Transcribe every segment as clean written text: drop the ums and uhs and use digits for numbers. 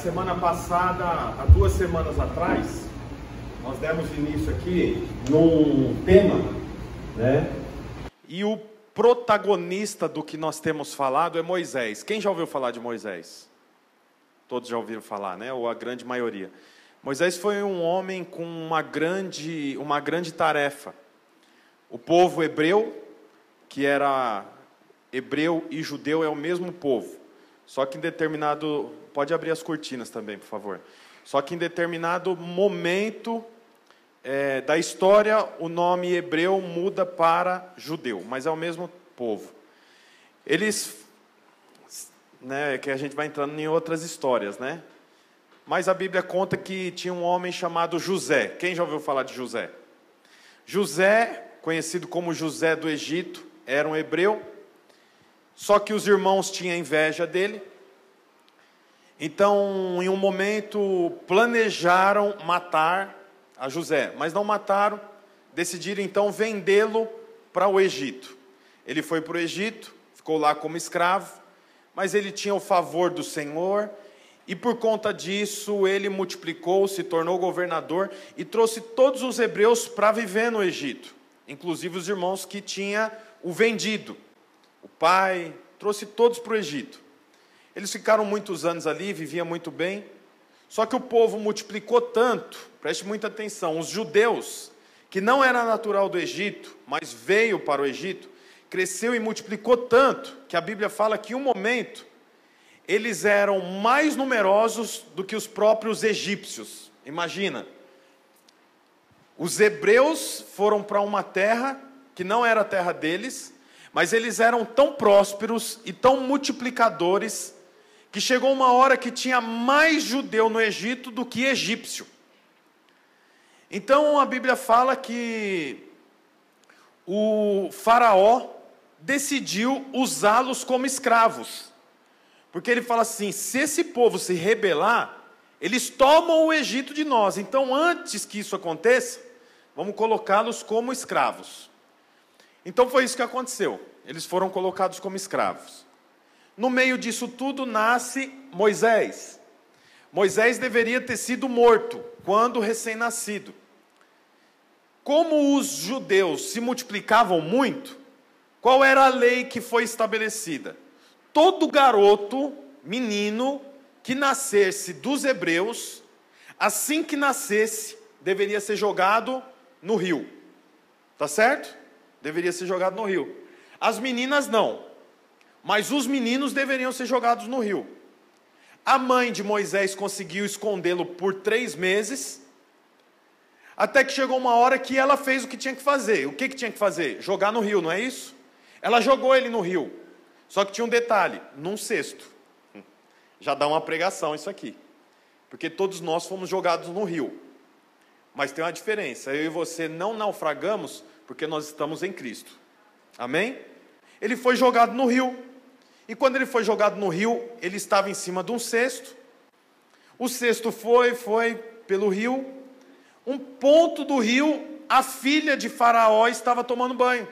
semana passada, há 2 semanas atrás, nós demos início aqui num tema, né? E o protagonista do que nós temos falado é Moisés. Quem já ouviu falar de Moisés? Todos já ouviram falar, né? Ou a grande maioria. Moisés foi um homem com uma grande tarefa. O povo hebreu, que era hebreu e judeu, é o mesmo povo. Só que em determinado... Pode abrir as cortinas também, por favor. Só que em determinado momento da história, o nome hebreu muda para judeu, mas é o mesmo povo. Eles... né, que a gente vai entrando em outras histórias, né? Mas a Bíblia conta que tinha um homem chamado José. Quem já ouviu falar de José? José, conhecido como José do Egito, era um hebreu, só que os irmãos tinham inveja dele. Então, em um momento, planejaram matar a José, mas não mataram, decidiram então vendê-lo para o Egito. Ele foi para o Egito, ficou lá como escravo, mas ele tinha o favor do Senhor, e por conta disso ele multiplicou, se tornou governador e trouxe todos os hebreus para viver no Egito, inclusive os irmãos que tinha o vendido. O pai trouxe todos para o Egito. Eles ficaram muitos anos ali, viviam muito bem, só que o povo multiplicou tanto, preste muita atenção, os judeus, que não era natural do Egito, mas veio para o Egito, cresceu e multiplicou tanto, que a Bíblia fala que em um momento, eles eram mais numerosos do que os próprios egípcios. Imagina, os hebreus foram para uma terra que não era a terra deles, mas eles eram tão prósperos e tão multiplicadores, que chegou uma hora que tinha mais judeu no Egito do que egípcio. Então a Bíblia fala que o faraó decidiu usá-los como escravos. Porque ele fala assim, se esse povo se rebelar, eles tomam o Egito de nós. Então antes que isso aconteça, vamos colocá-los como escravos. Então foi isso que aconteceu. Eles foram colocados como escravos. No meio disso tudo nasce Moisés. Moisés deveria ter sido morto quando recém-nascido. Como os judeus se multiplicavam muito, qual era a lei que foi estabelecida? Todo garoto, menino, que nascesse dos hebreus, assim que nascesse, deveria ser jogado no rio. Tá certo? Deveria ser jogado no rio. As meninas não. Mas os meninos deveriam ser jogados no rio. A mãe de Moisés conseguiu escondê-lo por 3 meses, até que chegou uma hora que ela fez o que tinha que fazer. O que tinha que fazer? Jogar no rio, não é isso? Ela jogou ele no rio. Só que tinha um detalhe, num cesto. Já dá uma pregação isso aqui. Porque todos nós fomos jogados no rio. Mas tem uma diferença, eu e você não naufragamos porque nós estamos em Cristo. Amém? Ele foi jogado no rio. E quando ele foi jogado no rio, ele estava em cima de um cesto. O cesto foi pelo rio. Um ponto do rio, a filha de Faraó estava tomando banho.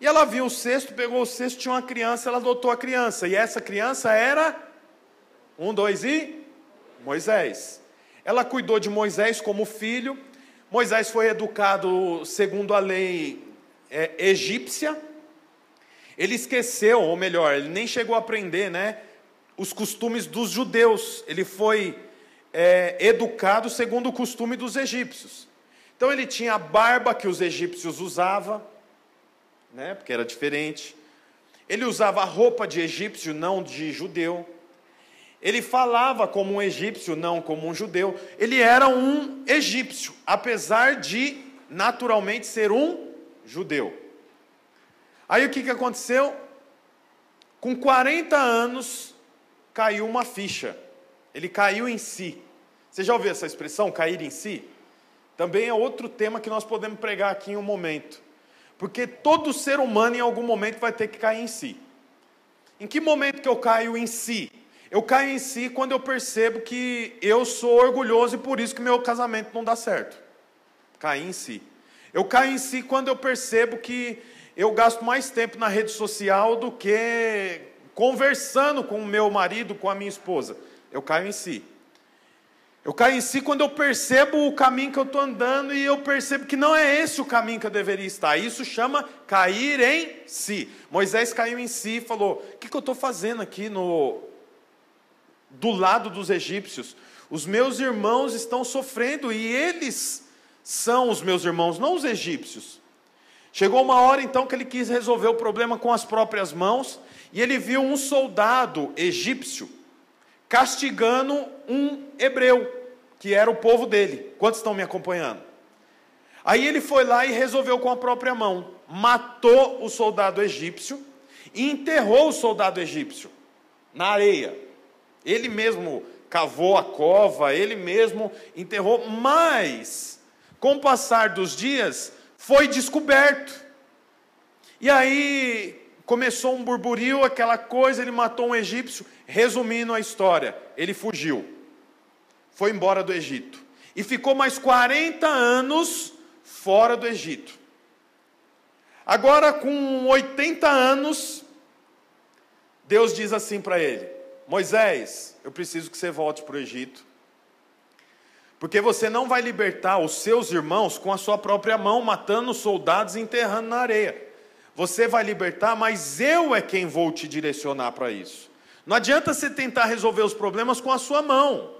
E ela viu o cesto, pegou o cesto, tinha uma criança, ela adotou a criança. E essa criança era Moisés. Ela cuidou de Moisés como filho. Moisés foi educado segundo a lei egípcia. Ele esqueceu, ou melhor, ele nem chegou a aprender, né, os costumes dos judeus. Ele foi educado segundo o costume dos egípcios. Então ele tinha a barba que os egípcios usavam, né, porque era diferente. Ele usava a roupa de egípcio, não de judeu. Ele falava como um egípcio, não como um judeu. Ele era um egípcio, apesar de naturalmente ser um judeu. Aí o que aconteceu? Com 40 anos, caiu uma ficha. Ele caiu em si. Você já ouviu essa expressão, cair em si? Também é outro tema que nós podemos pregar aqui em um momento. Porque todo ser humano, em algum momento, vai ter que cair em si. Em que momento que eu caio em si? Eu caio em si quando eu percebo que eu sou orgulhoso e por isso que meu casamento não dá certo. Cair em si. Eu caio em si quando eu percebo que eu gasto mais tempo na rede social do que conversando com o meu marido, com a minha esposa. Eu caio em si. Eu caio em si quando eu percebo o caminho que eu estou andando e eu percebo que não é esse o caminho que eu deveria estar. Isso chama cair em si. Moisés caiu em si e falou: o que eu estou fazendo aqui do lado dos egípcios? Os meus irmãos estão sofrendo e eles são os meus irmãos, não os egípcios. Chegou uma hora então que ele quis resolver o problema com as próprias mãos e ele viu um soldado egípcio castigando um hebreu, que era o povo dele. Quantos estão me acompanhando? Aí ele foi lá e resolveu com a própria mão. Matou o soldado egípcio e enterrou o soldado egípcio na areia. Ele mesmo cavou a cova, ele mesmo enterrou, mas com o passar dos dias foi descoberto. E aí começou um burburinho, aquela coisa, ele matou um egípcio. Resumindo a história, ele fugiu, foi embora do Egito e ficou mais 40 anos fora do Egito. Agora, com 80 anos, Deus diz assim para ele: Moisés, eu preciso que você volte para o Egito, porque você não vai libertar os seus irmãos com a sua própria mão, matando soldados e enterrando na areia. Você vai libertar, mas eu é quem vou te direcionar para isso. Não adianta você tentar resolver os problemas com a sua mão.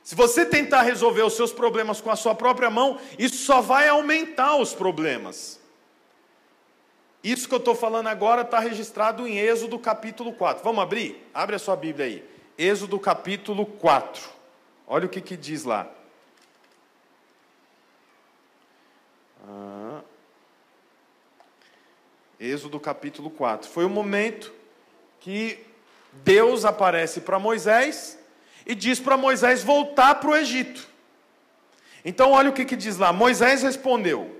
Se você tentar resolver os seus problemas com a sua própria mão, isso só vai aumentar os problemas. Isso que eu estou falando agora está registrado em Êxodo capítulo 4. Vamos abrir? Abre a sua Bíblia aí. Êxodo capítulo 4. Olha o que diz lá. Êxodo capítulo 4. Foi o momento que Deus aparece para Moisés e diz para Moisés voltar para o Egito. Então olha o que diz lá. Moisés respondeu: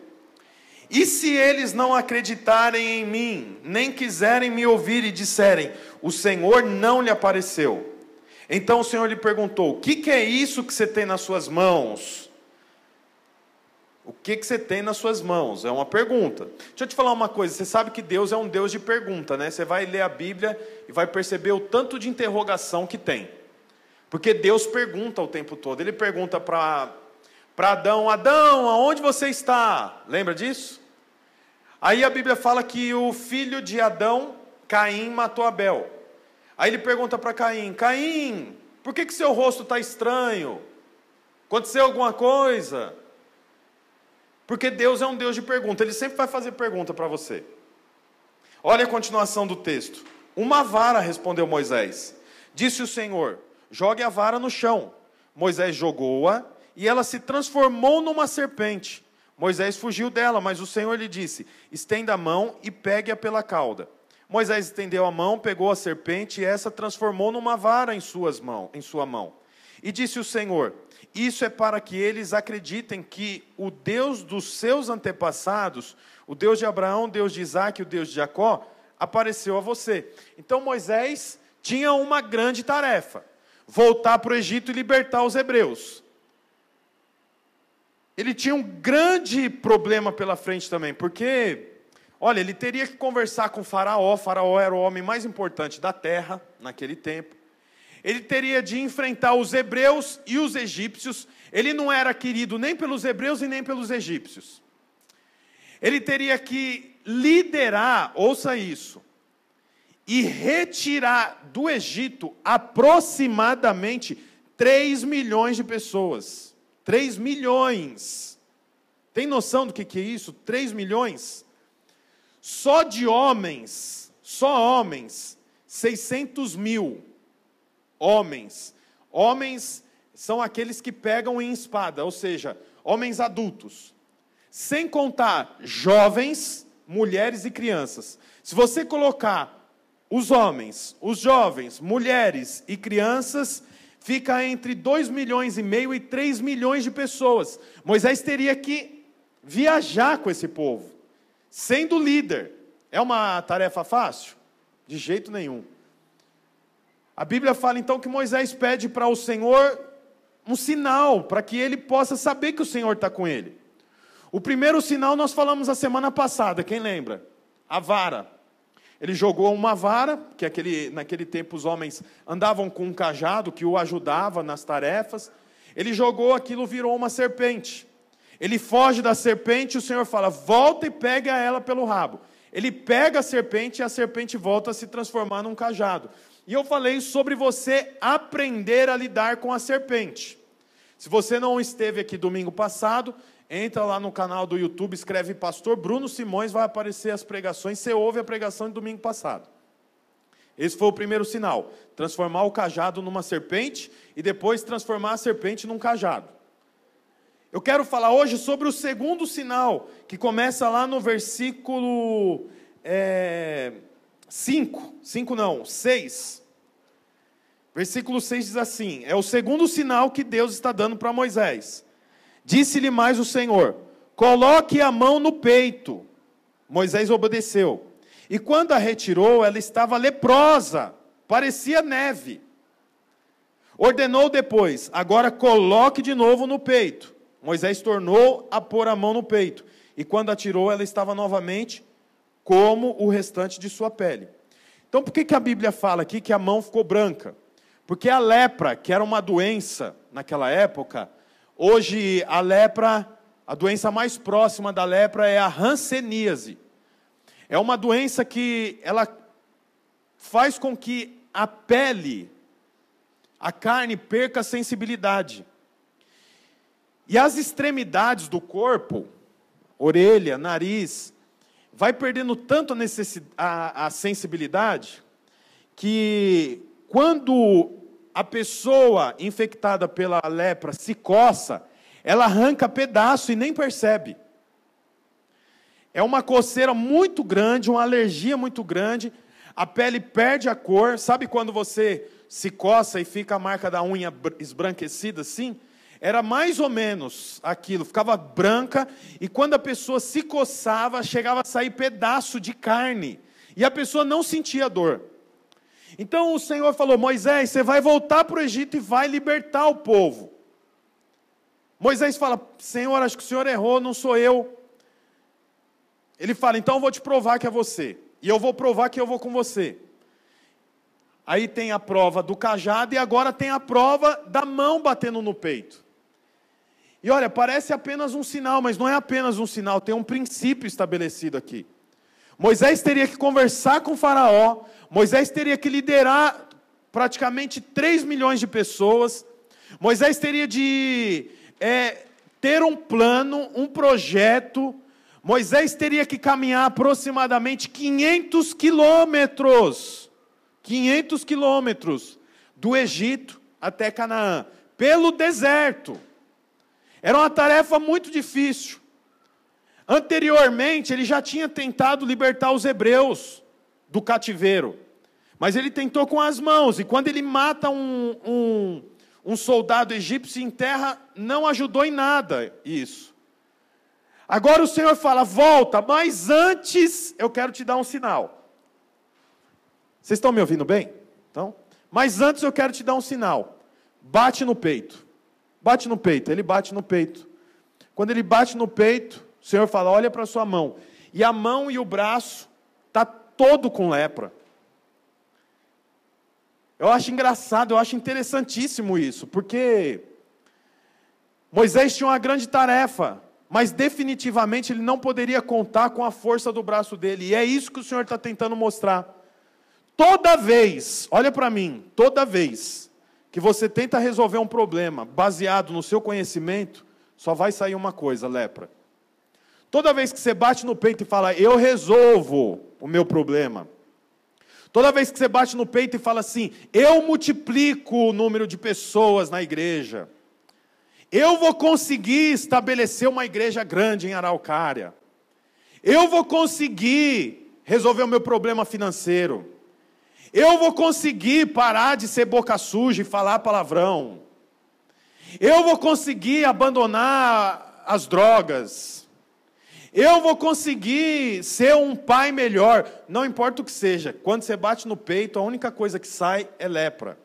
e se eles não acreditarem em mim, nem quiserem me ouvir e disserem: o Senhor não lhe apareceu? Então o Senhor lhe perguntou: o que é isso que você tem nas suas mãos? O que você tem nas suas mãos? É uma pergunta. Deixa eu te falar uma coisa, você sabe que Deus é um Deus de pergunta, né? Você vai ler a Bíblia e vai perceber o tanto de interrogação que tem. Porque Deus pergunta o tempo todo. Ele pergunta para Adão: Adão, aonde você está? Lembra disso? Aí a Bíblia fala que o filho de Adão, Caim, matou Abel. Aí ele pergunta para Caim: Caim, por que seu rosto está estranho? Aconteceu alguma coisa? Porque Deus é um Deus de pergunta, Ele sempre vai fazer pergunta para você. Olha a continuação do texto. Uma vara, respondeu Moisés. Disse o Senhor: jogue a vara no chão. Moisés jogou-a e ela se transformou numa serpente. Moisés fugiu dela, mas o Senhor lhe disse: estenda a mão e pegue-a pela cauda. Moisés estendeu a mão, pegou a serpente e essa transformou numa vara em sua mão. E disse o Senhor: isso é para que eles acreditem que o Deus dos seus antepassados, o Deus de Abraão, o Deus de Isaac e o Deus de Jacó, apareceu a você. Então Moisés tinha uma grande tarefa: voltar para o Egito e libertar os hebreus. Ele tinha um grande problema pela frente também, porque, olha, ele teria que conversar com Faraó. Faraó era o homem mais importante da terra naquele tempo. Ele teria de enfrentar os hebreus e os egípcios. Ele não era querido nem pelos hebreus e nem pelos egípcios. Ele teria que liderar, ouça isso, e retirar do Egito aproximadamente 3 milhões de pessoas. 3 milhões. Tem noção do que é isso? 3 milhões? Só de homens, 600 mil. Homens são aqueles que pegam em espada, ou seja, homens adultos. Sem contar jovens, mulheres e crianças. Se você colocar os homens, os jovens, mulheres e crianças, fica entre 2,5 milhões e 3 milhões de pessoas. Moisés teria que viajar com esse povo, sendo líder. É uma tarefa fácil? De jeito nenhum. A Bíblia fala então que Moisés pede para o Senhor um sinal, para que ele possa saber que o Senhor está com ele. O primeiro sinal nós falamos a semana passada, quem lembra? A vara. Ele jogou uma vara, que naquele tempo os homens andavam com um cajado que o ajudava nas tarefas. Ele jogou aquilo, virou uma serpente. Ele foge da serpente e o Senhor fala, volta e pega ela pelo rabo. Ele pega a serpente e a serpente volta a se transformar num cajado. E eu falei sobre você aprender a lidar com a serpente. Se você não esteve aqui domingo passado, entra lá no canal do YouTube, escreve Pastor Bruno Simões, vai aparecer as pregações, você ouve a pregação de domingo passado. Esse foi o primeiro sinal, transformar o cajado numa serpente e depois transformar a serpente num cajado. Eu quero falar hoje sobre o segundo sinal, que começa lá no versículo 6. Versículo 6 diz assim, é o segundo sinal que Deus está dando para Moisés. Disse-lhe mais o Senhor, coloque a mão no peito. Moisés obedeceu. E quando a retirou, ela estava leprosa, parecia neve. Ordenou depois, agora coloque de novo no peito. Moisés tornou a pôr a mão no peito. E quando a tirou, ela estava novamente como o restante de sua pele. Então, por que a Bíblia fala aqui que a mão ficou branca? Porque a lepra, que era uma doença naquela época, hoje a lepra, a doença mais próxima da lepra é a hanseníase. É uma doença que ela faz com que a pele, a carne perca a sensibilidade. E as extremidades do corpo, orelha, nariz, vai perdendo tanto a sensibilidade que quando a pessoa infectada pela lepra se coça, ela arranca pedaço e nem percebe. É uma coceira muito grande, uma alergia muito grande, a pele perde a cor. Sabe quando você se coça e fica a marca da unha esbranquecida assim? Era mais ou menos aquilo, ficava branca, e quando a pessoa se coçava, chegava a sair pedaço de carne, e a pessoa não sentia dor. Então o Senhor falou, Moisés, você vai voltar para o Egito e vai libertar o povo. Moisés fala, Senhor, acho que o Senhor errou, não sou eu. Ele fala, então eu vou te provar que é você, e eu vou provar que eu vou com você. Aí tem a prova do cajado, e agora tem a prova da mão batendo no peito. E olha, parece apenas um sinal, mas não é apenas um sinal, tem um princípio estabelecido aqui. Moisés teria que conversar com o faraó, Moisés teria que liderar praticamente 3 milhões de pessoas, Moisés teria de ter um plano, um projeto, Moisés teria que caminhar aproximadamente 500 quilômetros, do Egito até Canaã, pelo deserto. Era uma tarefa muito difícil. Anteriormente, ele já tinha tentado libertar os hebreus do cativeiro. Mas ele tentou com as mãos. E quando ele mata um soldado egípcio em terra, não ajudou em nada isso. Agora o Senhor fala, volta, mas antes eu quero te dar um sinal. Vocês estão me ouvindo bem? Então, mas antes eu quero te dar um sinal. Bate no peito. Bate no peito, ele bate no peito. Quando ele bate no peito, o Senhor fala, olha para a sua mão. E a mão e o braço está todo com lepra. Eu acho engraçado, eu acho interessantíssimo isso, porque Moisés tinha uma grande tarefa, mas definitivamente ele não poderia contar com a força do braço dele. E é isso que o Senhor está tentando mostrar. Toda vez, olha para mim, toda vez que você tenta resolver um problema baseado no seu conhecimento, só vai sair uma coisa, lepra. Toda vez que você bate no peito e fala, eu resolvo o meu problema. Toda vez que você bate no peito e fala assim, eu multiplico o número de pessoas na igreja. Eu vou conseguir estabelecer uma igreja grande em Araucária. Eu vou conseguir resolver o meu problema financeiro. Eu vou conseguir parar de ser boca suja e falar palavrão. Eu vou conseguir abandonar as drogas. Eu vou conseguir ser um pai melhor. Não importa o que seja. Quando você bate no peito, a única coisa que sai é lepra.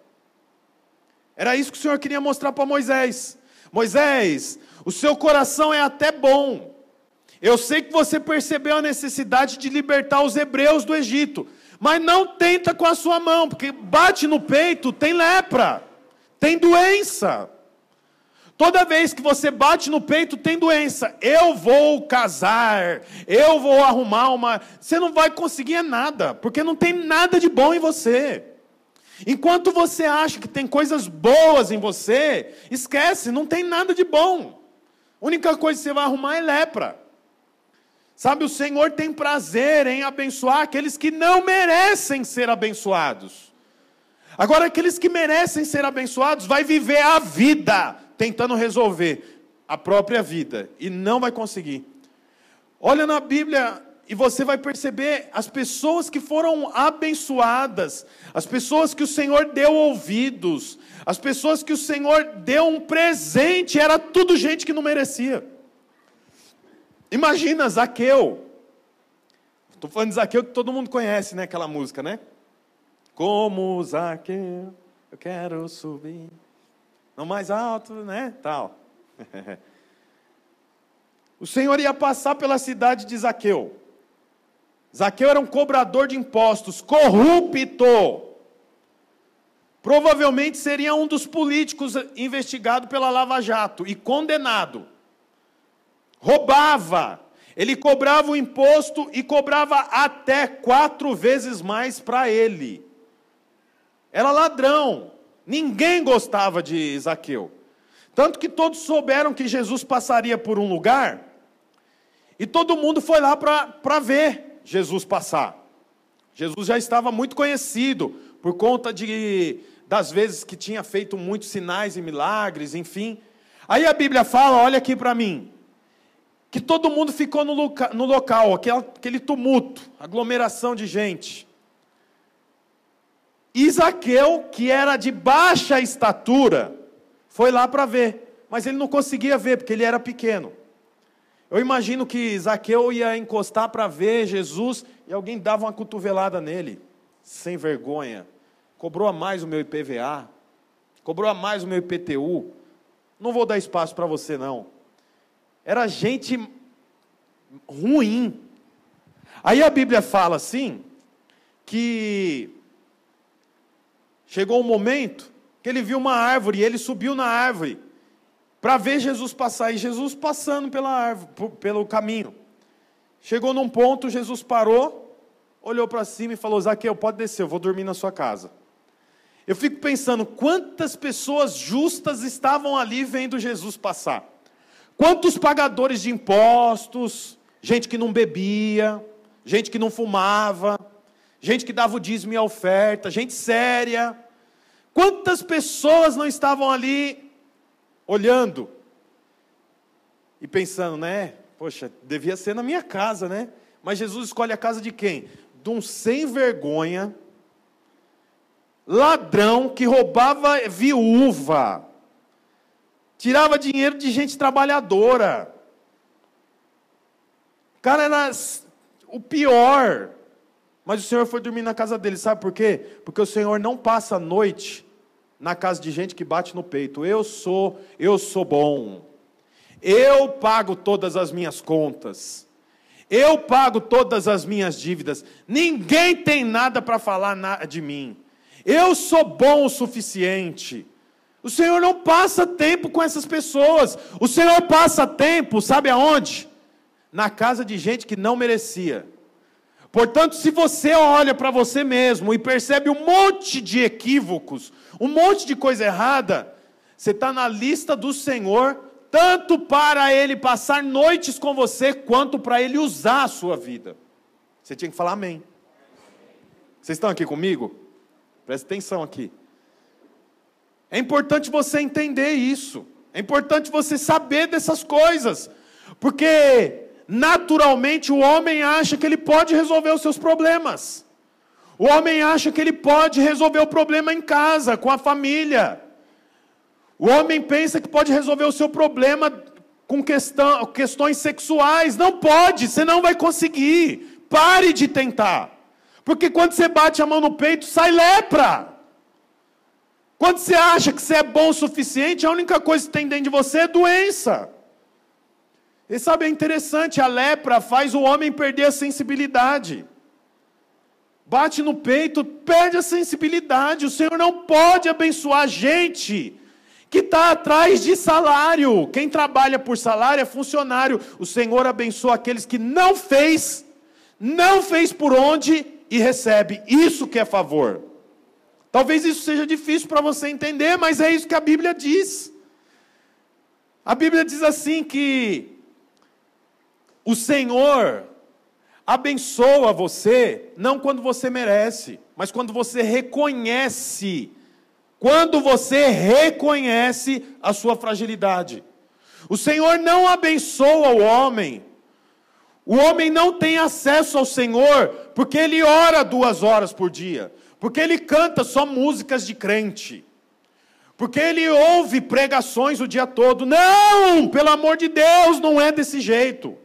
Era isso que o Senhor queria mostrar para Moisés. Moisés, o seu coração é até bom. Eu sei que você percebeu a necessidade de libertar os hebreus do Egito. Mas não tenta com a sua mão, porque bate no peito, tem lepra, tem doença. Toda vez que você bate no peito, tem doença. Eu vou casar, eu vou arrumar uma... Você não vai conseguir nada, porque não tem nada de bom em você. Enquanto você acha que tem coisas boas em você, esquece, não tem nada de bom. A única coisa que você vai arrumar é lepra. Sabe, o Senhor tem prazer em abençoar aqueles que não merecem ser abençoados. Agora, aqueles que merecem ser abençoados, vai viver a vida tentando resolver a própria vida, e não vai conseguir. Olha na Bíblia, e você vai perceber as pessoas que foram abençoadas, as pessoas que o Senhor deu ouvidos, as pessoas que o Senhor deu um presente, era tudo gente que não merecia. Imagina Zaqueu. Estou falando de Zaqueu que todo mundo conhece, né? Aquela música, né? Como Zaqueu, eu quero subir no mais alto, né? Tal. O Senhor ia passar pela cidade de Zaqueu. Zaqueu era um cobrador de impostos, corrupto. Provavelmente seria um dos políticos investigado pela Lava Jato e condenado. Roubava. Ele cobrava o imposto e cobrava até 4 vezes mais para ele. Era ladrão. Ninguém gostava de Zaqueu. Tanto que todos souberam que Jesus passaria por um lugar, e todo mundo foi lá para ver Jesus passar. Jesus já estava muito conhecido, por conta das vezes que tinha feito muitos sinais e milagres, enfim. Aí a Bíblia fala, olha aqui para mim, que todo mundo ficou no local, aquele tumulto, aglomeração de gente. E Zaqueu, que era de baixa estatura, foi lá para ver, mas ele não conseguia ver, porque ele era pequeno. Eu imagino que Zaqueu ia encostar para ver Jesus, e alguém dava uma cotovelada nele, sem vergonha. Cobrou a mais o meu IPVA, cobrou a mais o meu IPTU, não vou dar espaço para você não. Era gente ruim. Aí a Bíblia fala assim, que chegou um momento que ele viu uma árvore, e ele subiu na árvore, para ver Jesus passar, e Jesus passando pela árvore, pelo caminho. Chegou num ponto, Jesus parou, olhou para cima e falou, Zaqueu, pode descer, eu vou dormir na sua casa. Eu fico pensando, quantas pessoas justas estavam ali vendo Jesus passar? Quantos pagadores de impostos, gente que não bebia, gente que não fumava, gente que dava o dízimo e a oferta, gente séria. Quantas pessoas não estavam ali olhando e pensando, né? Poxa, devia ser na minha casa, né? Mas Jesus escolhe a casa de quem? De um sem vergonha, ladrão que roubava viúva, tirava dinheiro de gente trabalhadora. O cara era o pior. Mas o Senhor foi dormir na casa dele. Sabe por quê? Porque o Senhor não passa a noite na casa de gente que bate no peito. Eu sou bom. Eu pago todas as minhas contas. Eu pago todas as minhas dívidas. Ninguém tem nada para falar de mim. Eu sou bom o suficiente. O Senhor não passa tempo com essas pessoas. O Senhor passa tempo, sabe aonde? Na casa de gente que não merecia. Portanto, se você olha para você mesmo e percebe um monte de equívocos, um monte de coisa errada, você está na lista do Senhor, tanto para Ele passar noites com você, quanto para Ele usar a sua vida. Você tinha que falar amém. Vocês estão aqui comigo? Presta atenção aqui. É importante você entender isso. É importante você saber dessas coisas. Porque naturalmente o homem acha que ele pode resolver os seus problemas. O homem acha que ele pode resolver o problema em casa, com a família. O homem pensa que pode resolver o seu problema com questões sexuais. Não pode, você não vai conseguir. Pare de tentar. Porque quando você bate a mão no peito, sai lepra. Quando você acha que você é bom o suficiente, a única coisa que tem dentro de você é doença. E sabe, é interessante, a lepra faz o homem perder a sensibilidade. bate no peito, perde a sensibilidade. O Senhor não pode abençoar gente que está atrás de salário. Quem trabalha por salário é funcionário. O Senhor abençoa aqueles que não fez por onde e recebe. Isso que é favor. Talvez isso seja difícil para você entender, mas é isso que a Bíblia diz. A Bíblia diz assim que o Senhor abençoa você, não quando você merece, mas quando você reconhece. Quando você reconhece a sua fragilidade. O Senhor não abençoa o homem. O homem não tem acesso ao Senhor, porque ele ora 2 horas por dia. Porque ele canta só músicas de crente. Porque ele ouve pregações o dia todo. Não, pelo amor de Deus, não é desse jeito.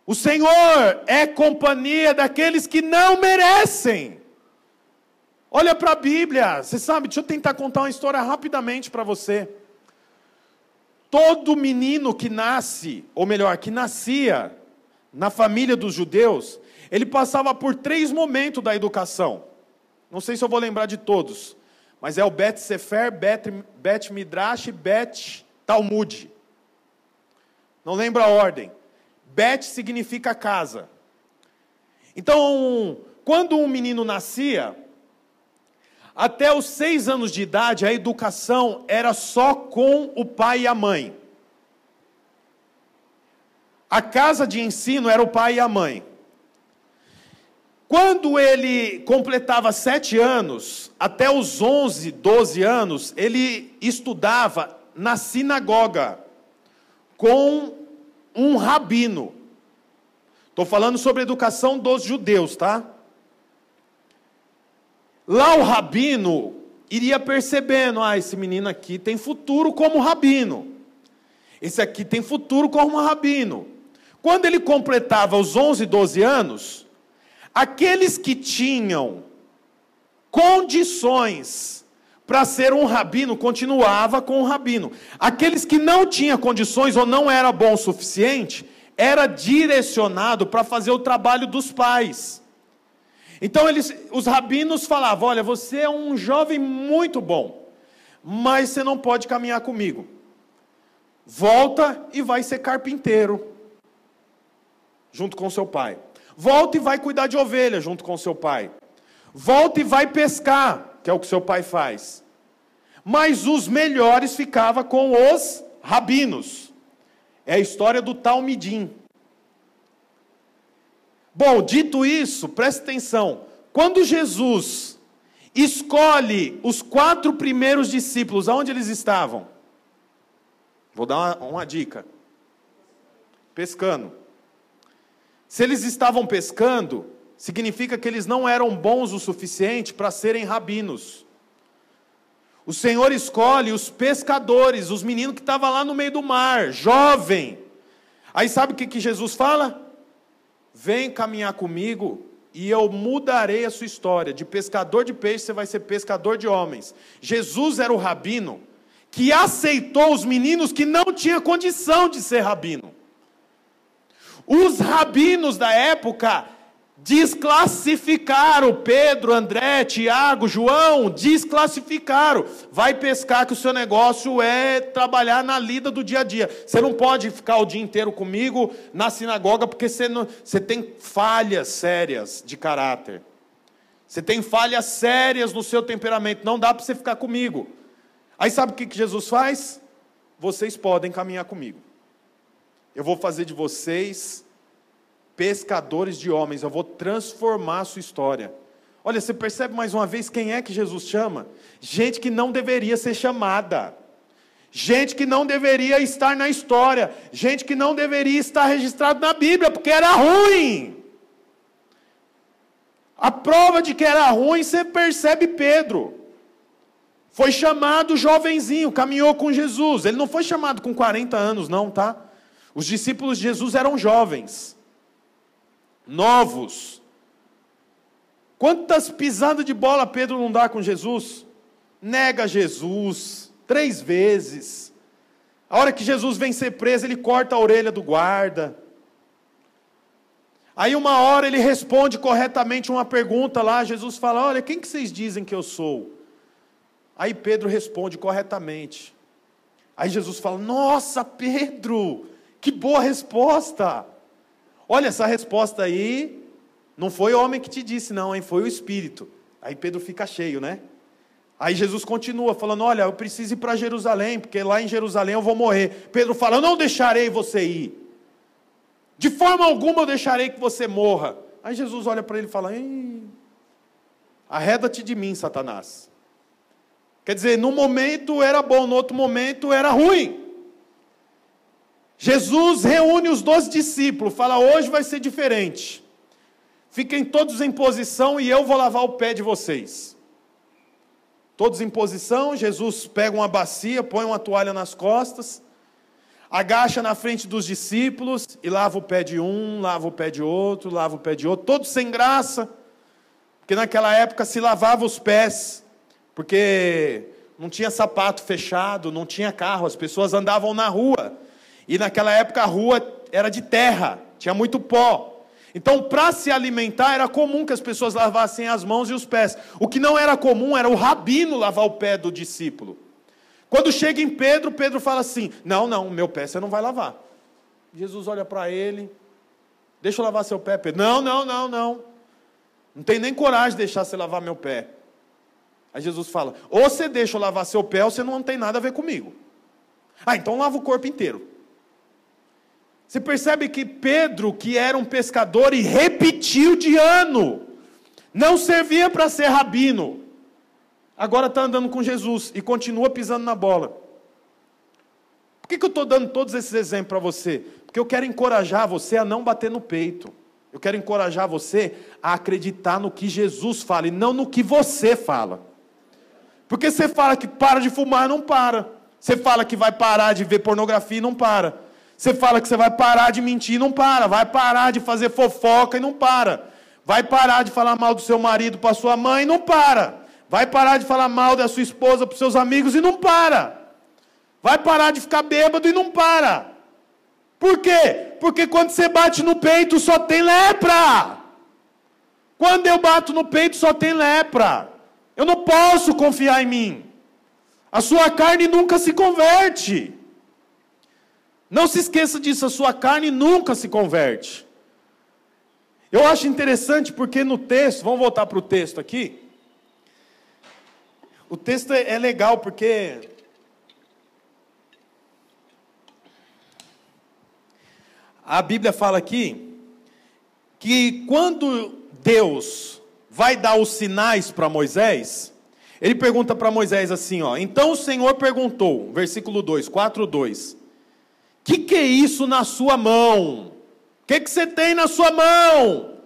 O Senhor é companhia daqueles que não merecem. Olha para a Bíblia, você sabe, deixa eu tentar contar uma história rapidamente para você. Todo menino que nasce, ou melhor, que nascia na família dos judeus, ele passava por 3 momentos da educação. Não sei se eu vou lembrar de todos, mas é o Bet Sefer, Bet Midrash e Bet Talmud. Não lembro a ordem. Bet significa casa. Então, quando um menino nascia, até os 6 anos de idade, a educação era só com o pai e a mãe. A casa de ensino era o pai e a mãe. Quando ele completava 7 anos, até os 11, 12 anos, ele estudava na sinagoga, com um rabino. Estou falando sobre a educação dos judeus, tá? Lá o rabino iria percebendo, esse menino aqui tem futuro como rabino. Esse aqui tem futuro como rabino. Quando ele completava os 11, 12 anos, aqueles que tinham condições para ser um rabino, continuava com o rabino. Aqueles que não tinham condições ou não era bom o suficiente, era direcionado para fazer o trabalho dos pais. Então os rabinos falavam, olha, você é um jovem muito bom, mas você não pode caminhar comigo. Volta e vai ser carpinteiro, junto com seu pai. Volta e vai cuidar de ovelha, junto com seu pai. Volta e vai pescar, que é o que seu pai faz. Mas os melhores ficavam com os rabinos. É a história do Talmidim. Bom, dito isso, preste atenção. Quando Jesus escolhe os 4 primeiros discípulos, aonde eles estavam? Vou dar uma dica. Pescando. Se eles estavam pescando, significa que eles não eram bons o suficiente para serem rabinos. O Senhor escolhe os pescadores, os meninos que estavam lá no meio do mar, jovem. Aí sabe o que Jesus fala? Vem caminhar comigo e eu mudarei a sua história. De pescador de peixe você vai ser pescador de homens. Jesus era o rabino que aceitou os meninos que não tinham condição de ser rabino. Os rabinos da época desclassificaram Pedro, André, Tiago, João, desclassificaram. Vai pescar que o seu negócio é trabalhar na lida do dia a dia. Você não pode ficar o dia inteiro comigo na sinagoga porque você tem falhas sérias de caráter. Você tem falhas sérias no seu temperamento. Não dá para você ficar comigo. Aí sabe o que Jesus faz? Vocês podem caminhar comigo. Eu vou fazer de vocês pescadores de homens, eu vou transformar a sua história. Olha, você percebe mais uma vez quem é que Jesus chama? Gente que não deveria ser chamada. Gente que não deveria estar na história. Gente que não deveria estar registrado na Bíblia, porque era ruim. A prova de que era ruim, você percebe Pedro. Foi chamado jovenzinho, caminhou com Jesus. Ele não foi chamado com 40 anos, não, tá? Os discípulos de Jesus eram jovens. Novos. Quantas pisadas de bola Pedro não dá com Jesus? Nega Jesus 3 vezes. A hora que Jesus vem ser preso, ele corta a orelha do guarda. Aí uma hora ele responde corretamente uma pergunta lá, Jesus fala, olha, quem que vocês dizem que eu sou? Aí Pedro responde corretamente. Aí Jesus fala, nossa, Pedro, que boa resposta. Olha, essa resposta aí, não foi o homem que te disse não, hein? Foi o Espírito. Aí Pedro fica cheio, né? Aí Jesus continua falando, olha, eu preciso ir para Jerusalém, porque lá em Jerusalém eu vou morrer. Pedro fala, eu não deixarei você ir. De forma alguma eu deixarei que você morra. Aí Jesus olha para ele e fala, arreda-te de mim, Satanás. Quer dizer, num momento era bom, no outro momento era ruim. Jesus reúne os 12 discípulos, fala, hoje vai ser diferente. Fiquem todos em posição e eu vou lavar o pé de vocês. Todos em posição, Jesus pega uma bacia, põe uma toalha nas costas, agacha na frente dos discípulos e lava o pé de um, lava o pé de outro, lava o pé de outro, todos sem graça, porque naquela época se lavava os pés, porque não tinha sapato fechado, não tinha carro, as pessoas andavam na rua, e naquela época a rua era de terra, tinha muito pó. Então, para se alimentar, era comum que as pessoas lavassem as mãos e os pés. O que não era comum era o rabino lavar o pé do discípulo. Quando chega em Pedro, Pedro fala assim, não, meu pé você não vai lavar. Jesus olha para ele, deixa eu lavar seu pé, Pedro. Não tem nem coragem de deixar você lavar meu pé. Aí Jesus fala, ou você deixa eu lavar seu pé, ou você não tem nada a ver comigo. Então lava o corpo inteiro. Você percebe que Pedro, que era um pescador e repetiu de ano, não servia para ser rabino, agora está andando com Jesus e continua pisando na bola. Por que eu estou dando todos esses exemplos para você? Porque eu quero encorajar você a não bater no peito. Eu quero encorajar você a acreditar no que Jesus fala e não no que você fala. Porque você fala que para de fumar, não para. Você fala que vai parar de ver pornografia e não para. Você fala que você vai parar de mentir e não para. Vai parar de fazer fofoca e não para. Vai parar de falar mal do seu marido para sua mãe e não para. Vai parar de falar mal da sua esposa para os seus amigos e não para. Vai parar de ficar bêbado e não para. Por quê? Porque quando você bate no peito só tem lepra. Quando eu bato no peito só tem lepra. Eu não posso confiar em mim. A sua carne nunca se converte. Não se esqueça disso, a sua carne nunca se converte. Eu acho interessante porque no texto, vamos voltar para o texto aqui. O texto é legal porque a Bíblia fala aqui que quando Deus vai dar os sinais para Moisés, ele pergunta para Moisés assim, então o Senhor perguntou, versículo 2, 4:2. O que é isso na sua mão? O que você tem na sua mão?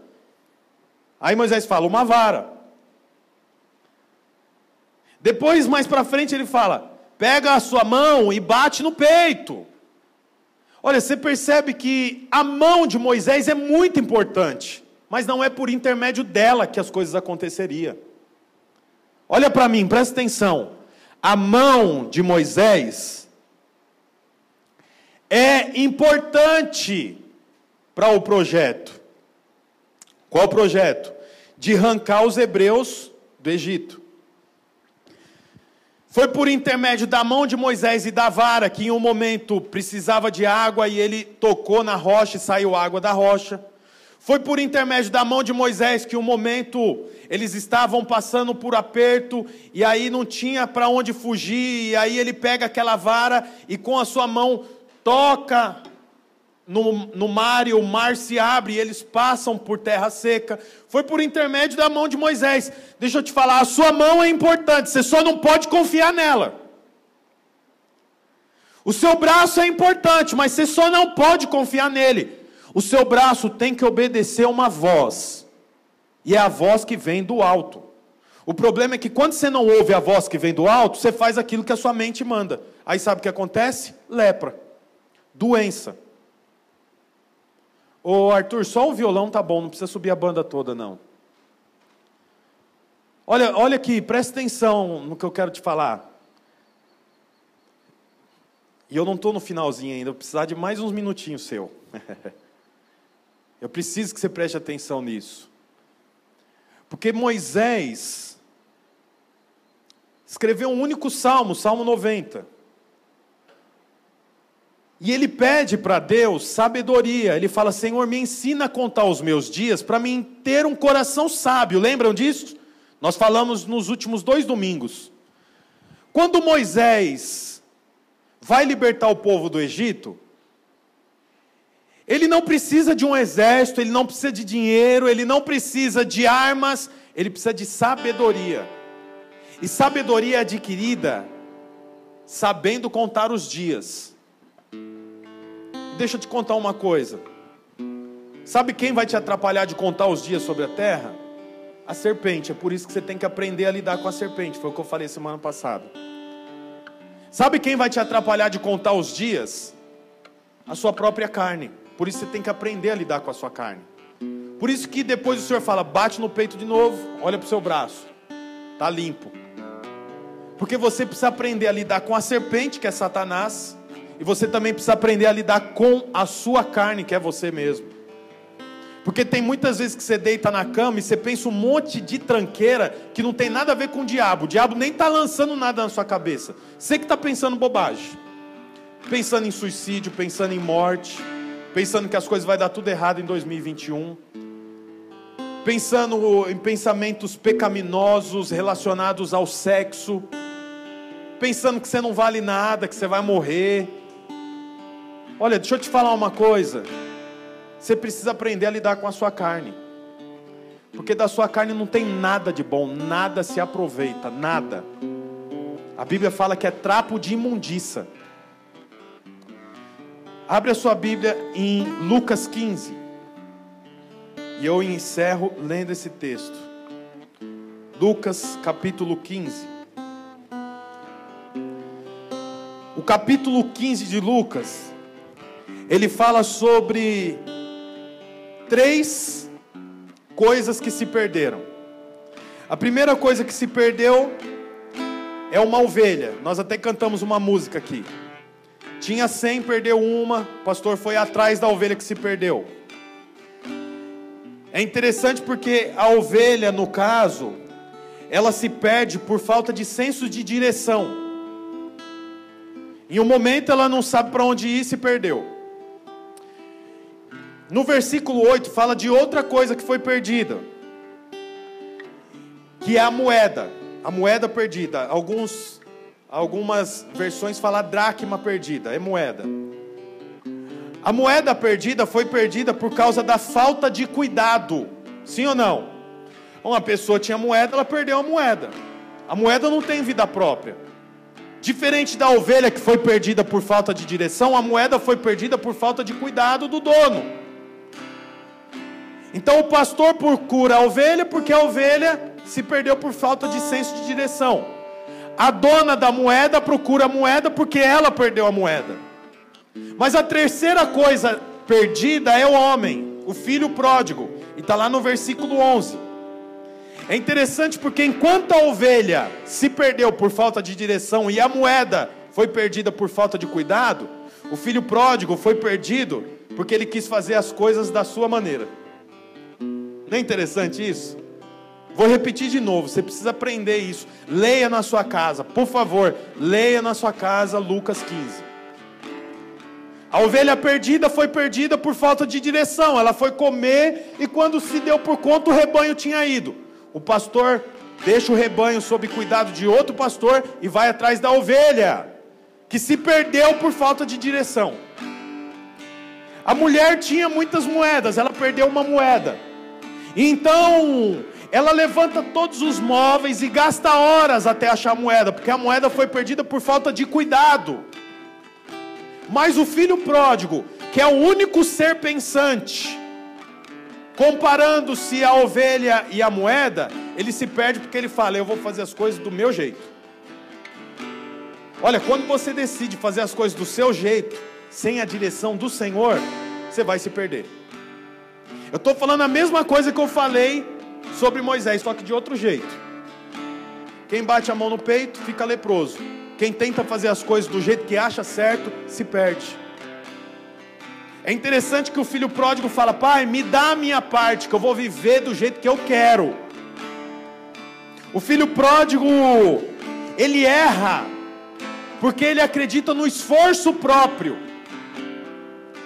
Aí Moisés fala, uma vara. Depois, mais para frente, ele fala, pega a sua mão e bate no peito. Olha, você percebe que a mão de Moisés é muito importante, mas não é por intermédio dela que as coisas aconteceriam. Olha para mim, presta atenção. A mão de Moisés é importante para o projeto. Qual o projeto? De arrancar os hebreus do Egito. Foi por intermédio da mão de Moisés e da vara que em um momento precisava de água e ele tocou na rocha e saiu água da rocha. Foi por intermédio da mão de Moisés que um momento eles estavam passando por aperto e aí não tinha para onde fugir, e aí ele pega aquela vara e com a sua mão toca no mar e o mar se abre e eles passam por terra seca. Foi por intermédio da mão de Moisés. Deixa eu te falar, a sua mão é importante, você só não pode confiar nela. O seu braço é importante, mas você só não pode confiar nele. O seu braço tem que obedecer a uma voz, e é a voz que vem do alto. O problema é que quando você não ouve a voz que vem do alto, você faz aquilo que a sua mente manda. Aí sabe o que acontece? Lepra, doença. Ô Arthur, só o violão tá bom, não precisa subir a banda toda não. Olha aqui, presta atenção no que eu quero te falar. E eu não estou no finalzinho ainda, vou precisar de mais uns minutinhos seu. Eu preciso que você preste atenção nisso. Porque Moisés escreveu um único salmo, Salmo 90. E ele pede para Deus sabedoria. Ele fala: Senhor, me ensina a contar os meus dias para mim ter um coração sábio. Lembram disso? Nós falamos nos últimos 2 domingos. Quando Moisés vai libertar o povo do Egito, ele não precisa de um exército, ele não precisa de dinheiro, ele não precisa de armas, ele precisa de sabedoria. E sabedoria é adquirida sabendo contar os dias. Deixa eu te contar uma coisa. Sabe quem vai te atrapalhar de contar os dias sobre a terra? A serpente. É por isso que você tem que aprender a lidar com a serpente. Foi o que eu falei semana passada. Sabe quem vai te atrapalhar de contar os dias? A sua própria carne. Por isso você tem que aprender a lidar com a sua carne. Por isso que depois o Senhor fala: bate no peito de novo, olha para o seu braço, está limpo. Porque você precisa aprender a lidar com a serpente, que é Satanás, e você também precisa aprender a lidar com a sua carne, que é você mesmo. Porque tem muitas vezes que você deita na cama e você pensa um monte de tranqueira que não tem nada a ver com o diabo nem está lançando nada na sua cabeça. Você que está pensando bobagem, pensando em suicídio, pensando em morte, pensando que as coisas vão dar tudo errado em 2021, pensando em pensamentos pecaminosos relacionados ao sexo, pensando que você não vale nada, que você vai morrer. Olha, deixa eu te falar uma coisa. Você precisa aprender a lidar com a sua carne, porque da sua carne não tem nada de bom, nada se aproveita, nada. A Bíblia fala que é trapo de imundícia. Abre a sua Bíblia em Lucas 15. E eu encerro lendo esse texto. Lucas capítulo 15. O capítulo 15 de Lucas, ele fala sobre 3 coisas que se perderam. A primeira coisa que se perdeu é uma ovelha. Nós até cantamos uma música aqui. Tinha 100, perdeu uma, o pastor foi atrás da ovelha que se perdeu. É interessante porque a ovelha, no caso, ela se perde por falta de senso de direção. Em um momento ela não sabe para onde ir e se perdeu. No versículo 8 fala de outra coisa que foi perdida, que é a moeda perdida. Algumas versões falam dracma perdida, é moeda. A moeda perdida foi perdida por causa da falta de cuidado. Sim ou não? Uma pessoa tinha moeda, ela perdeu a moeda. A moeda não tem vida própria. Diferente da ovelha que foi perdida por falta de direção, a moeda foi perdida por falta de cuidado do dono. Então o pastor procura a ovelha porque a ovelha se perdeu por falta de senso de direção. A dona da moeda procura a moeda porque ela perdeu a moeda. Mas a terceira coisa perdida é o homem, o filho pródigo. E está lá no versículo 11. É interessante porque enquanto a ovelha se perdeu por falta de direção e a moeda foi perdida por falta de cuidado, o filho pródigo foi perdido porque ele quis fazer as coisas da sua maneira. Não é interessante isso? Vou repetir de novo, você precisa aprender isso. Leia na sua casa, por favor, leia na sua casa Lucas 15. A ovelha perdida foi perdida por falta de direção. Ela foi comer e quando se deu por conta o rebanho tinha ido. O pastor deixa o rebanho sob cuidado de outro pastor e vai atrás da ovelha que se perdeu por falta de direção. A mulher tinha muitas moedas, ela perdeu uma moeda. Então ela levanta todos os móveis e gasta horas até achar a moeda, porque a moeda foi perdida por falta de cuidado. Mas o filho pródigo, que é o único ser pensante, comparando-se a ovelha e a moeda, ele se perde porque ele fala: eu vou fazer as coisas do meu jeito. Olha, quando você decide fazer as coisas do seu jeito, sem a direção do Senhor, você vai se perder. Eu estou falando a mesma coisa que eu falei sobre Moisés, só que de outro jeito. Quem bate a mão no peito fica leproso. Quem tenta fazer as coisas do jeito que acha certo, se perde. É interessante que o filho pródigo fala: pai, me dá a minha parte, que eu vou viver do jeito que eu quero. O filho pródigo, ele erra, porque ele acredita no esforço próprio.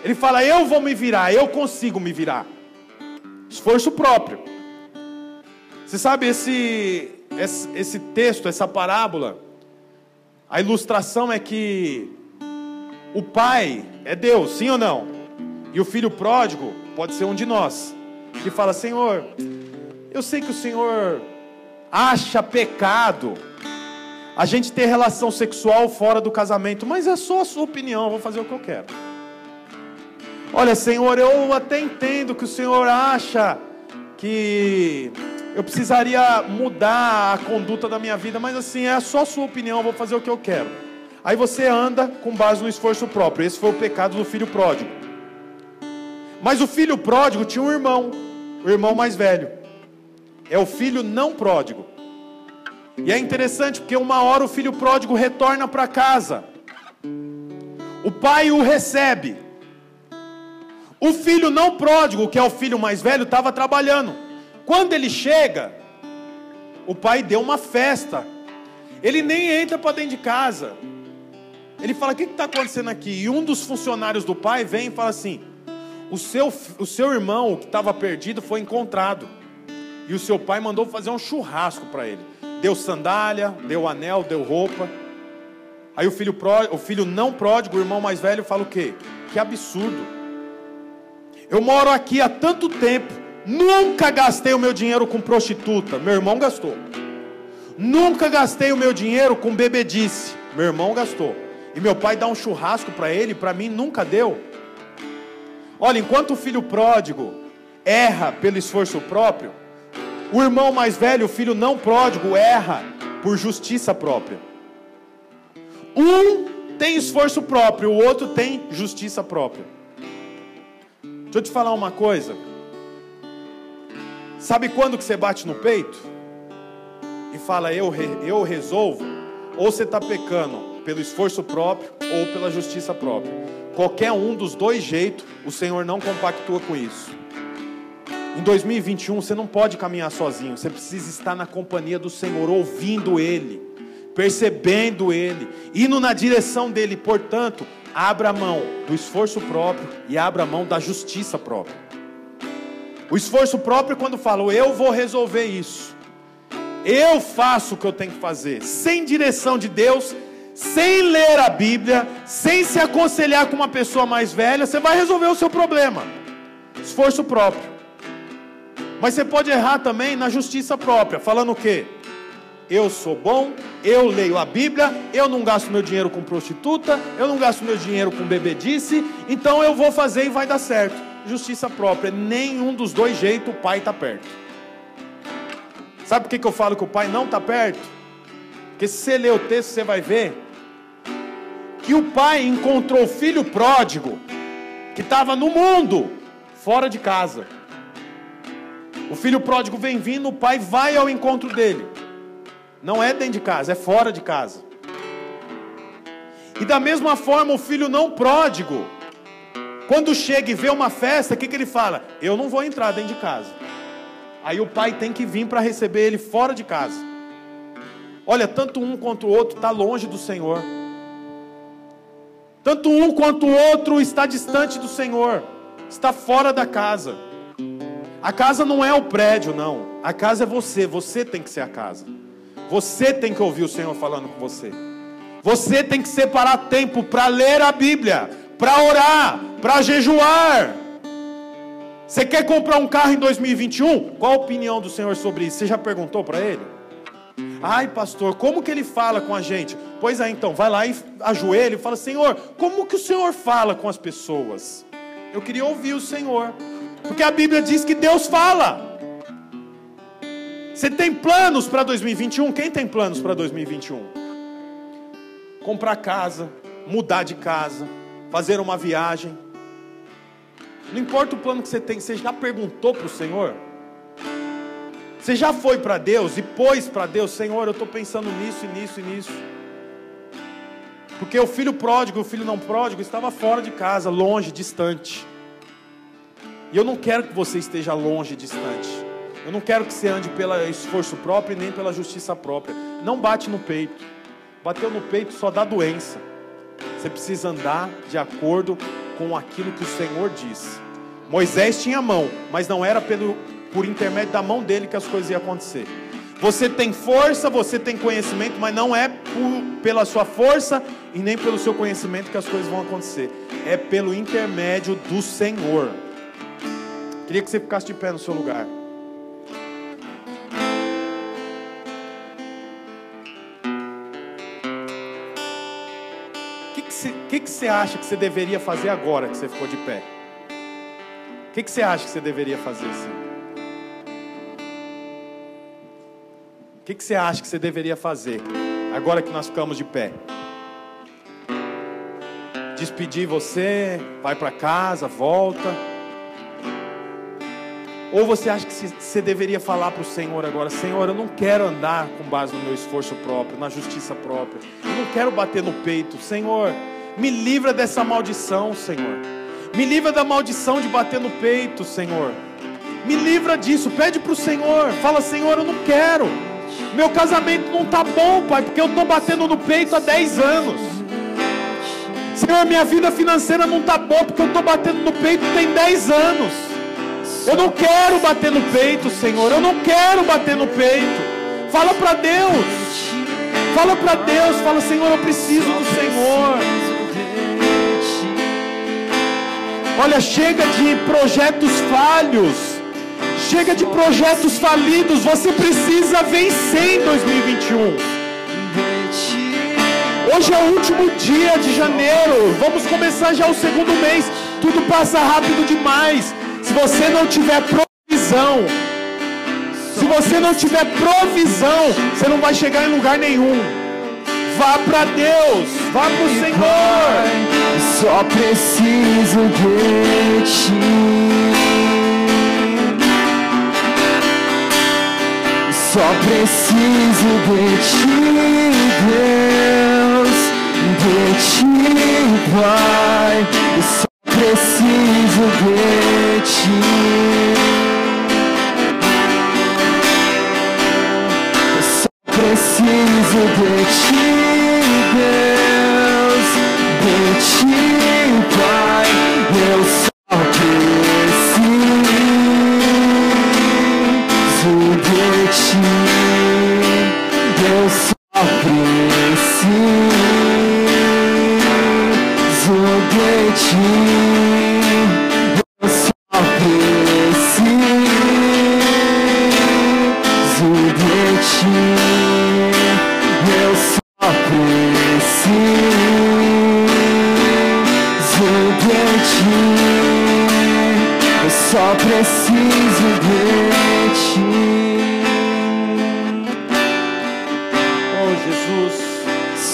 Ele fala: eu vou me virar, eu consigo me virar. Esforço próprio. Você sabe esse texto, essa parábola, a ilustração é que o pai é Deus, sim ou não? E o filho pródigo pode ser um de nós, que fala: Senhor, eu sei que o Senhor acha pecado a gente ter relação sexual fora do casamento, mas é só a sua opinião, eu vou fazer o que eu quero. Olha, Senhor, eu até entendo que o Senhor acha que eu precisaria mudar a conduta da minha vida, mas assim, é só a sua opinião, eu vou fazer o que eu quero. Aí você anda com base no esforço próprio. Esse foi o pecado do filho pródigo. Mas o filho pródigo tinha um irmão, o irmão mais velho. É o filho não pródigo. E é interessante porque uma hora o filho pródigo retorna para casa. O pai o recebe. O filho não pródigo, que é o filho mais velho, estava trabalhando. Quando ele chega, o pai deu uma festa. Ele nem entra para dentro de casa. Ele fala: o que está acontecendo aqui? E um dos funcionários do pai vem e fala assim: o seu irmão que estava perdido foi encontrado. E o seu pai mandou fazer um churrasco para ele. Deu sandália, deu anel, deu roupa. Aí o filho não pródigo, o irmão mais velho, fala o quê? Que absurdo. Eu moro aqui há tanto tempo, nunca gastei o meu dinheiro com prostituta. Meu irmão gastou. Nunca gastei o meu dinheiro com bebedice. Meu irmão gastou. E meu pai dá um churrasco para ele, para mim nunca deu. Olha, enquanto o filho pródigo erra pelo esforço próprio, o irmão mais velho, o filho não pródigo, erra por justiça própria. Um tem esforço próprio, o outro tem justiça própria. Deixa eu te falar uma coisa. Sabe quando que você bate no peito e fala: eu resolvo? Ou você está pecando pelo esforço próprio ou pela justiça própria. Qualquer um dos dois jeitos, o Senhor não compactua com isso. Em 2021 você não pode caminhar sozinho. Você precisa estar na companhia do Senhor, ouvindo Ele, percebendo Ele, indo na direção dEle. Portanto, abra a mão do esforço próprio e abra a mão da justiça própria. O esforço próprio é quando falo: eu vou resolver isso, eu faço o que eu tenho que fazer, sem direção de Deus, sem ler a Bíblia, sem se aconselhar com uma pessoa mais velha, você vai resolver o seu problema. Esforço próprio. Mas você pode errar também na justiça própria, falando o quê? Eu sou bom, eu leio a Bíblia, eu não gasto meu dinheiro com prostituta, eu não gasto meu dinheiro com bebedice, então eu vou fazer e vai dar certo. Justiça própria. Nenhum dos dois jeitos o pai está perto. Sabe por que eu falo que o pai não está perto? Porque se você ler o texto, você vai ver que o pai encontrou o filho pródigo que estava no mundo, fora de casa. O filho pródigo vem vindo, o pai vai ao encontro dele. Não é dentro de casa, é fora de casa. E da mesma forma o filho não pródigo, quando chega e vê uma festa, o que ele fala? Eu não vou entrar dentro de casa. Aí o pai tem que vir para receber ele fora de casa. Olha, tanto um quanto o outro está longe do Senhor. Tanto um quanto o outro está distante do Senhor. Está fora da casa. A casa não é o prédio, não. A casa é você. Você tem que ser a casa. Você tem que ouvir o Senhor falando com você. Você tem que separar tempo para ler a Bíblia, para orar, para jejuar. Você quer comprar um carro em 2021? Qual a opinião do Senhor sobre isso? Você já perguntou para Ele? Ai, pastor, como que Ele fala com a gente? Pois é, então, vai lá e ajoelha e fala: Senhor, como que o Senhor fala com as pessoas? Eu queria ouvir o Senhor, porque a Bíblia diz que Deus fala. Você tem planos para 2021? Quem tem planos para 2021? Comprar casa, mudar de casa, fazer uma viagem. Não importa o plano que você tem, você já perguntou para o Senhor? Você já foi para Deus e pôs para Deus: Senhor, eu estou pensando nisso e nisso e nisso. Porque o filho pródigo e o filho não pródigo estava fora de casa, longe, distante. E eu não quero que você esteja longe, distante. Eu não quero que você ande pelo esforço próprio e nem pela justiça própria. Não bate no peito. Bateu no peito só dá doença. Você precisa andar de acordo com aquilo que o Senhor diz. Moisés tinha mão, mas não era por intermédio da mão dele que as coisas iam acontecer. Você tem força, você tem conhecimento, mas não é pela sua força e nem pelo seu conhecimento que as coisas vão acontecer. É pelo intermédio do Senhor. Queria que você ficasse de pé no seu lugar. O que você acha que você deveria fazer agora que você ficou de pé? O que você acha que você deveria fazer assim? O que você acha que você deveria fazer agora que nós ficamos de pé? Despedir você, vai para casa, volta? Ou você acha que você deveria falar para o Senhor agora: Senhor, eu não quero andar com base no meu esforço próprio, na justiça própria. Eu não quero bater no peito. Senhor, me livra dessa maldição, Senhor. Me livra da maldição de bater no peito, Senhor. Me livra disso. Pede para o Senhor. Fala: Senhor, eu não quero. Meu casamento não está bom, Pai, porque eu estou batendo no peito há 10 anos. Senhor, minha vida financeira não está boa, porque eu estou batendo no peito tem 10 anos. Eu não quero bater no peito, Senhor. Eu não quero bater no peito. Fala para Deus. Fala para Deus. Fala: Senhor, eu preciso do Senhor. Olha, chega de projetos falhos. Chega de projetos falidos. Você precisa vencer em 2021. Hoje é o último dia de janeiro. Vamos começar já o segundo mês. Tudo passa rápido demais. Se você não tiver provisão, você não vai chegar em lugar nenhum. Vá para Deus, vá para o Senhor. Só preciso de Ti. Só preciso de Ti, Deus, de Ti, Pai. Só preciso de Ti. Só preciso de Ti, Deus, de Ti, Pai. Eu só preciso de Ti. Eu só preciso de Ti. Eu só preciso de Ti. Eu só preciso de Ti. Eu só preciso de Ti. Oh, Jesus,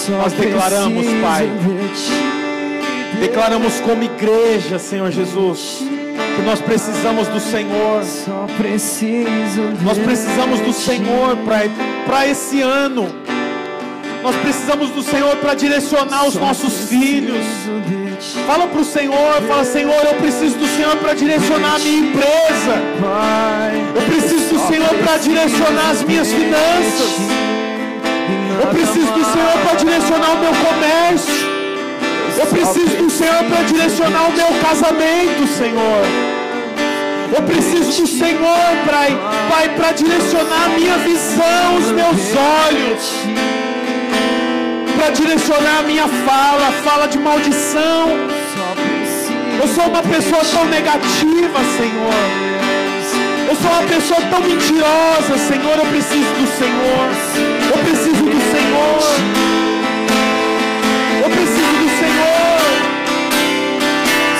nós declaramos, Pai, declaramos como igreja, Senhor Jesus, que nós precisamos do Senhor. Nós precisamos do Senhor para esse ano. Nós precisamos do Senhor para direcionar os nossos filhos. Fala para o Senhor, fala: Senhor, eu preciso do Senhor para direcionar a minha empresa. Eu preciso do Senhor para direcionar as minhas finanças. Eu preciso do Senhor para direcionar o meu comércio. Eu preciso do Senhor para direcionar o meu casamento, Senhor. Eu preciso do Senhor, Pai, para direcionar a minha visão, os meus olhos, para direcionar a minha fala de maldição. Eu sou uma pessoa tão negativa, Senhor. Eu sou uma pessoa tão mentirosa, Senhor. Eu preciso do Senhor. Eu preciso do Senhor. Eu preciso do Senhor.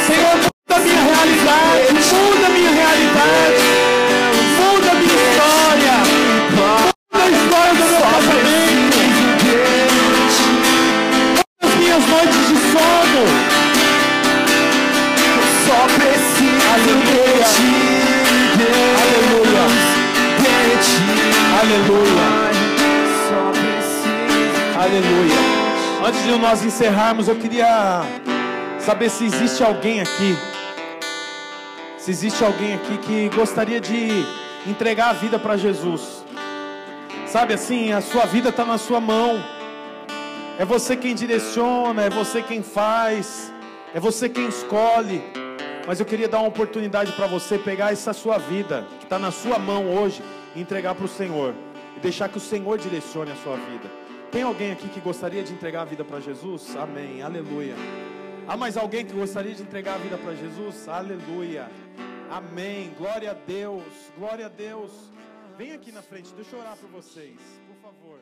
Senhor, muda a minha realidade. Muda a minha realidade. Muda a minha história. Muda a história do meu casamento. Muda as minhas noites de sono. Só preciso de Ti. Aleluia. Aleluia. Aleluia. Antes de nós encerrarmos, eu queria saber se existe alguém aqui. Se existe alguém aqui que gostaria de entregar a vida para Jesus, sabe assim, a sua vida está na sua mão. É você quem direciona, é você quem faz, é você quem escolhe. Mas eu queria dar uma oportunidade para você pegar essa sua vida, que está na sua mão hoje, e entregar para o Senhor. E deixar que o Senhor direcione a sua vida. Tem alguém aqui que gostaria de entregar a vida para Jesus? Amém, aleluia. Há mais alguém que gostaria de entregar a vida para Jesus? Aleluia, amém, glória a Deus, glória a Deus. Vem aqui na frente, deixa eu orar por vocês, por favor.